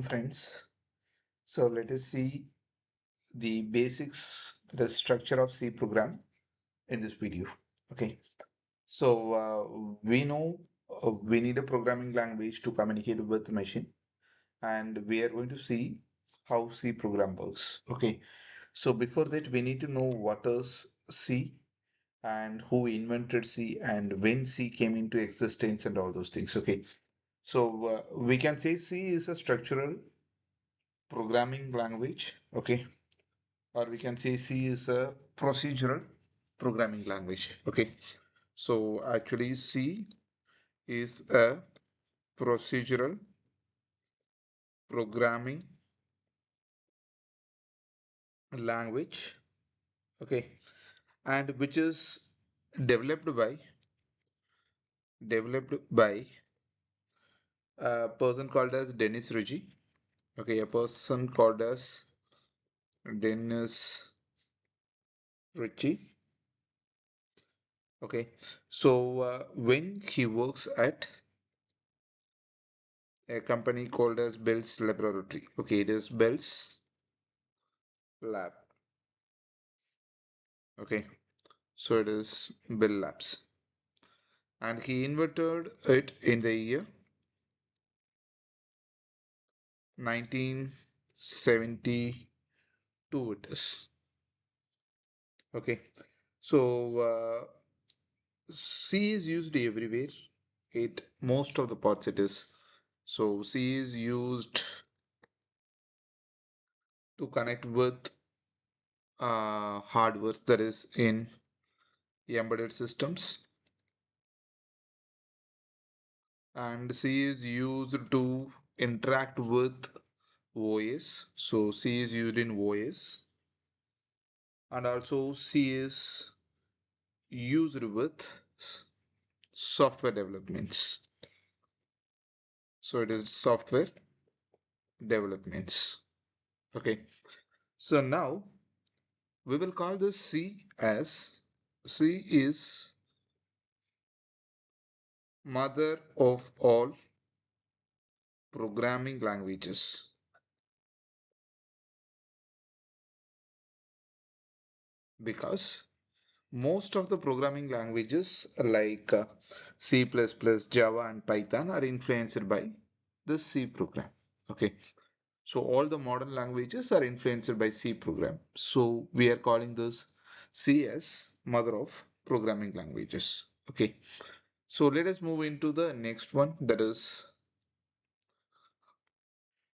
Friends, so let us see the basics, the structure of C program in this video. Okay, so we know we need a programming language to communicate with the machine, and we are going to see how C program works. Okay, so before that, we need to know what is C and who invented C and when C came into existence and all those things. Okay, so we can say C is a structural programming language. Okay, or we can say C is a procedural programming language. Okay, so actually C is a procedural programming language. Okay, and which is developed by developed by a person called as Dennis Ritchie. Okay, a person called as Dennis Ritchie. Okay, so when he works at a company called as Bell's Laboratory. Okay, it is Bell's Lab. Okay, so it is Bell Labs, and he invented it in the year 1972. It is okay. So C is used everywhere. It most of the parts it is. So C is used to connect with hardware that is in embedded systems, and C is used to interact with OS. So C is used in OS, and also C is used with software developments. So it is software developments. Okay. So now we will call this C as C is mother of all programming languages, because most of the programming languages like C++, Java and Python are influenced by the C program. Okay. So all the modern languages are influenced by C program. So we are calling this C as mother of programming languages. Okay. So let us move into the next one, that is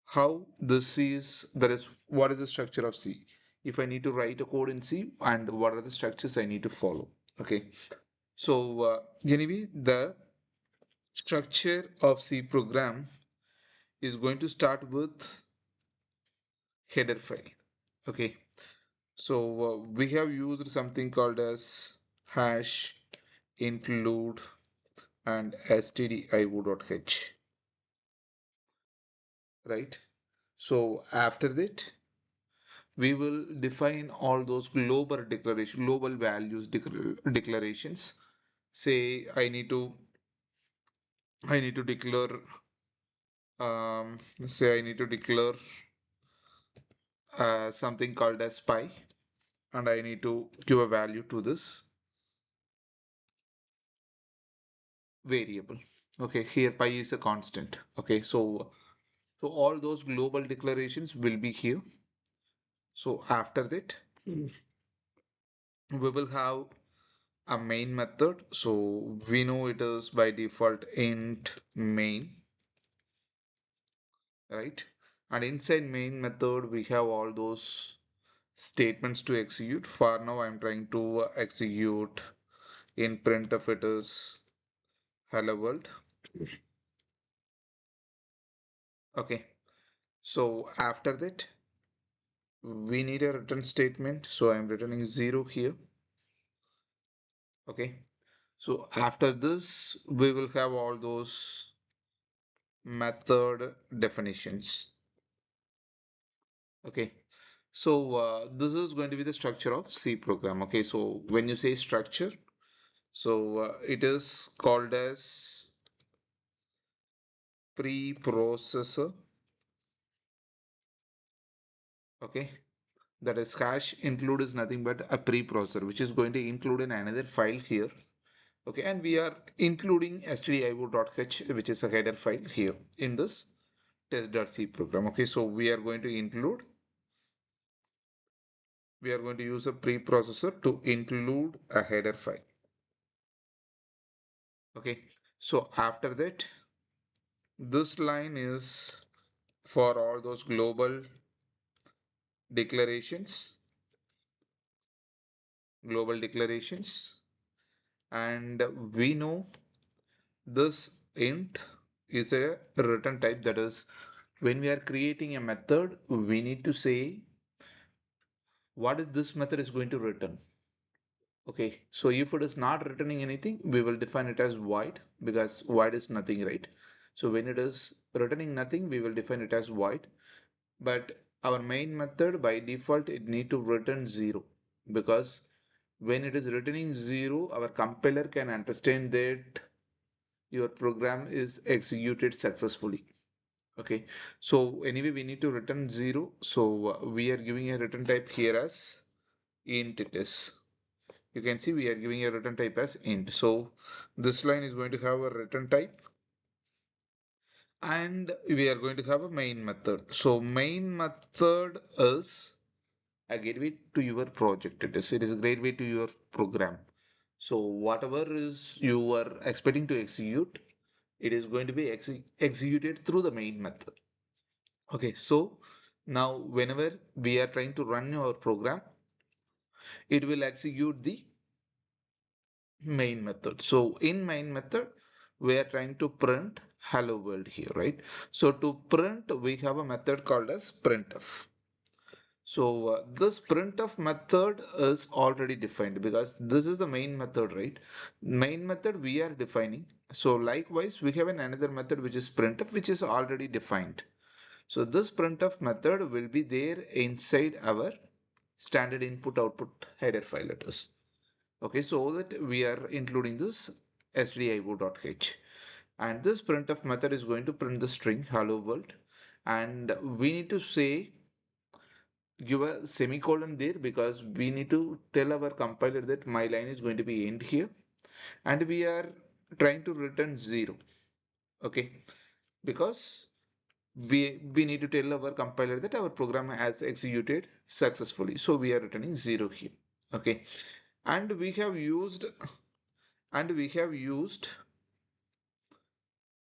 how the C is, that is what is the structure of C. If I need to write a code in C, and what are the structures I need to follow. Okay. So anyway, the structure of C program is going to start with header file. Okay. So we have used something called as hash include and stdio.h, right? So after that, we will define all those global values declarations. Say I need to declare say I need to declare something called as pi, and I need to give a value to this variable. Okay, here pi is a constant. Okay, so all those global declarations will be here. So after that, we will have a main method. So we know it is by default int main, right? And inside main method, we have all those statements to execute. For now, I'm trying to execute in printf it is hello world. Okay, so after that, we need a return statement. So I'm returning 0 here. Okay, so after this, we will have all those method definitions. Okay, so this is going to be the structure of C program. Okay, so when you say structure, so it is called as preprocessor Okay, that is hash include is nothing but a preprocessor which is going to include in another file here. Okay, and we are including stdio.h which is a header file here in this test.c program. Okay, so we are going to use a preprocessor to include a header file. Okay, so after that, this line is for all those declarations, global declarations, and we know this int is a return type. That is, when we are creating a method, we need to say what is this method is going to return. Okay, so if it is not returning anything, we will define it as void because void is nothing, right? So when it is returning nothing, we will define it as void. But our main method by default, it need to return 0 because when it is returning 0, our compiler can understand that your program is executed successfully. Okay, so anyway, we need to return 0. So we are giving a return type here as int it is. You can see we are giving a return type as int. So this line is going to have a return type and we are going to have a main method. So main method is a gateway to your project. It is a gateway to your program. So whatever is you are expecting to execute, it is going to be executed through the main method. Okay, so now whenever we are trying to run our program, it will execute the main method. So in main method, we are trying to print hello world here, right? So to print, we have a method called as printf. So this printf method is already defined because this is the main method, right? Main method we are defining. So likewise, we have another method which is printf, which is already defined. So this printf method will be there inside our standard input output header file letters. Okay, so that we are including this stdio.h and this printf method is going to print the string hello world and we need to say give a semicolon there because we need to tell our compiler that my line is going to be end here and we are trying to return 0. Okay, because we need to tell our compiler that our program has executed successfully, so we are returning 0 here. Okay, and we have used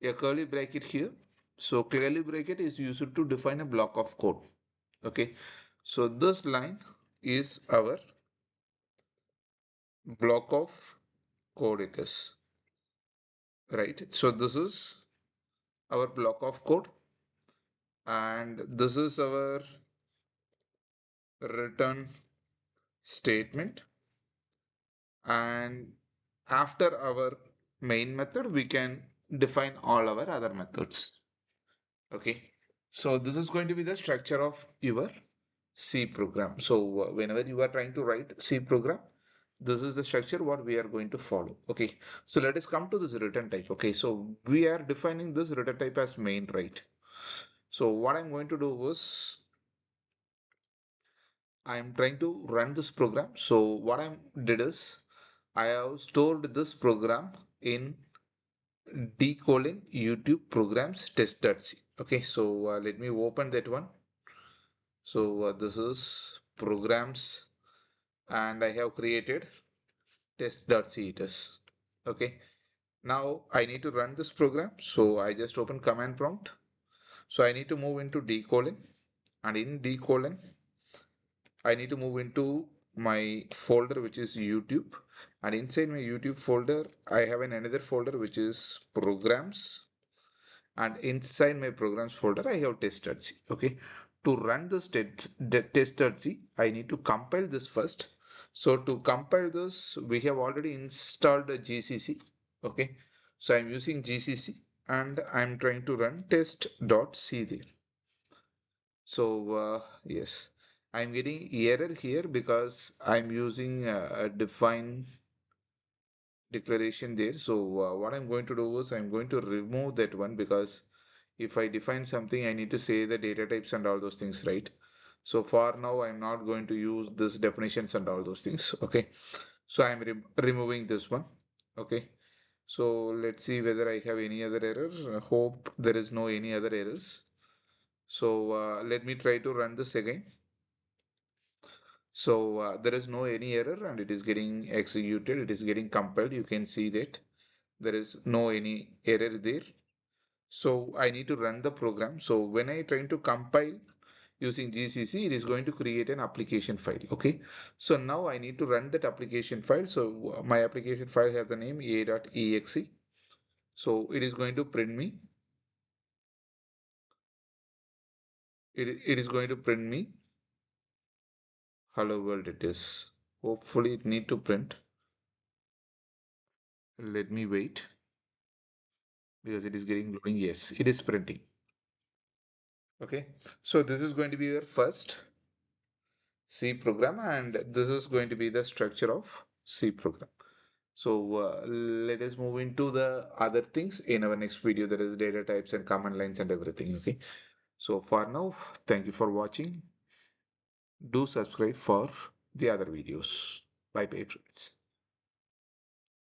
a curly bracket here. So curly bracket is used to define a block of code. Okay, so this line is our block of code it is, right? So this is our block of code and this is our return statement, and after our main method we can define all our other methods. Okay, so this is going to be the structure of your C program. So whenever you are trying to write C program, this is the structure what we are going to follow. Okay, so let us come to this return type. Okay, so we are defining this return type as main, right? So what I'm going to do is I'm trying to run this program. So what I did is I have stored this program in d:// YouTube programs test.c. Okay, so let me open that one. So this is programs and I have created test.c it is. Okay, now I need to run this program. So I just open command prompt. So I need to move into d:// and in d:// I need to move into my folder which is YouTube, and inside my YouTube folder I have another folder which is programs, and inside my programs folder I have test.c. Okay, to run this test.c I need to compile this first. So to compile this we have already installed a GCC. Okay, so I'm using GCC and I'm trying to run test.c there. So yes, I'm getting error here because I'm using a define declaration there. So what I'm going to do is I'm going to remove that one because if I define something, I need to say the data types and all those things, right? So for now, I'm not going to use this definitions and all those things. Okay. So I'm removing this one. Okay. So let's see whether I have any other errors. I hope there is no any other errors. So let me try to run this again. So there is no any error and it is getting executed. It is getting compiled. You can see that there is no any error there. So I need to run the program. So when I try to compile using GCC, it is going to create an application file. Okay. So now I need to run that application file. So my application file has the name a.exe. So it is going to print me. It is going to print me hello world it is. Hopefully it need to print. Let me wait because it is getting loading. Yes, it is printing. Okay. So this is going to be your first C program and this is going to be the structure of C program. So let us move into the other things in our next video, that is data types and command lines and everything. Okay. So for now, thank you for watching. Do subscribe for the other videos. Bye bye friends.